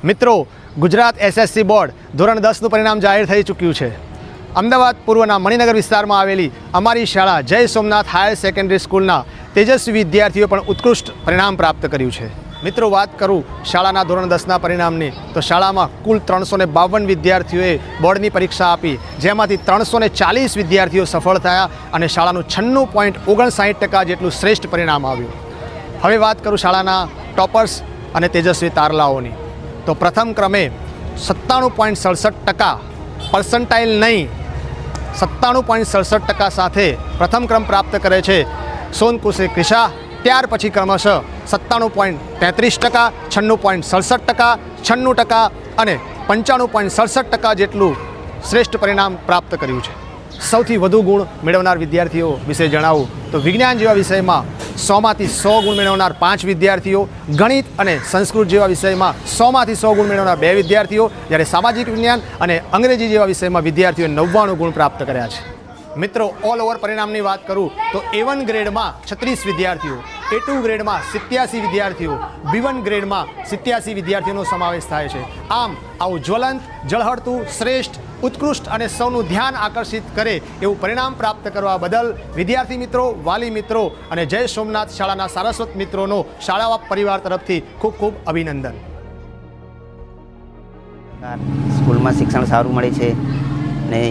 મિત્રો, Gujarat SSC board ધોરણ 10નું પરિણામ જાહેર થઈ ચૂક્યું છે। અમદાવાદ પૂર્વના મણિનગર વિસ્તારમાં આવેલી અમારી શાળા જય સોમનાથ હાયર સેકન્ડરી સ્કૂલના તેજસ્વી વિદ્યાર્થીઓ પણ ઉત્કૃષ્ટ પરિણામ પ્રાપ્ત કર્યું છે। મિત્રો, વાત કરું શાળાના ધોરણ 10ના પરિણામની તો શાળામાં કુલ 352 વિદ્યાર્થીઓએ બોર્ડની પરીક્ષા આપી, જેમાંથી 340 વિદ્યાર્થીઓ સફળ થયા અને શાળાનું 96.59% જેટલું શ્રેષ્ઠ પરિણામ આવ્યું। હવે વાત કરું શાળાના ટોપર્સ અને તેજસ્વી તારલાઓની તો પ્રથમ ક્રમે 97.67% પર્સન્ટાઇલ નહીં 97.67% સાથે પ્રથમ ક્રમ પ્રાપ્ત કરે છે સોનકુશે ક્રિશા। ત્યાર પછી ક્રમશઃ 97.33%, 96.67%, 96% અને 95.67% જેટલું શ્રેષ્ઠ પરિણામ પ્રાપ્ત કર્યું છે। સૌથી વધુ ગુણ મેળવનાર વિદ્યાર્થીઓ વિશે જણાવું તો વિજ્ઞાન જેવા વિષયમાં 100માંથી 100 ગુણ મેળવનાર 5 વિદ્યાર્થીઓ, ગણિત અને સંસ્કૃત જેવા વિષયમાં 100માંથી 100 ગુણ મેળવનાર 2 વિદ્યાર્થીઓ, જ્યારે સામાજિક વિજ્ઞાન અને અંગ્રેજી જેવા વિષયમાં વિદ્યાર્થીઓએ 99 ગુણ પ્રાપ્ત કર્યા છે। મિત્રો, ઓલ ઓવર પરિણામની વાત કરું તો A1 ગ્રેડમાં 36 વિદ્યાર્થીઓ, A2 ગ્રેડમાં 87 વિદ્યાર્થીઓ, B1 ગ્રેડમાં 87 વિદ્યાર્થીઓનો સમાવેશ થાય છે। આમ આવું જ્વલંત, ઝળહળતું, શ્રેષ્ઠ, ઉત્કૃષ્ટ અને સૌનું ધ્યાન આકર્ષિત કરે એવું પરિણામ પ્રાપ્ત કરવા બદલ વિદ્યાર્થી મિત્રો, વાલી મિત્રો અને જય સોમનાથ શાળાના સારસ્વત મિત્રોનો શાળા પરિવાર તરફથી ખૂબ ખૂબ અભિનંદન। સ્કૂલમાં શિક્ષણ સારું મળે છે ને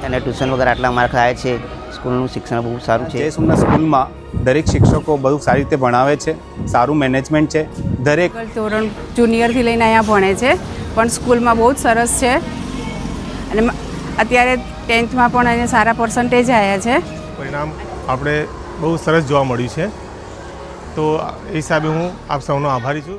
અને ટ્યુશન વગર આટલા માર્ક આવે છે। સ્કૂલનું શિક્ષણ બહુ સારું છે। જય સોમનાથ સ્કૂલમાં દરેક શિક્ષકો બહુ સારી રીતે ભણાવે છે, સારું મેનેજમેન્ટ છે। દરેક ધોરણ જુનિયરથી લઈને અહીંયા ભણે છે, પણ સ્કૂલમાં બહુ જ સરસ છે અને અત્યારે 10થમાં પણ એને સારા પર્સન્ટેજ આવ્યા છે। પરિણામ આપણે બહુ સરસ જોવા મળ્યું છે, તો એ હિસાબે હું આપ સૌનો આભારી છું।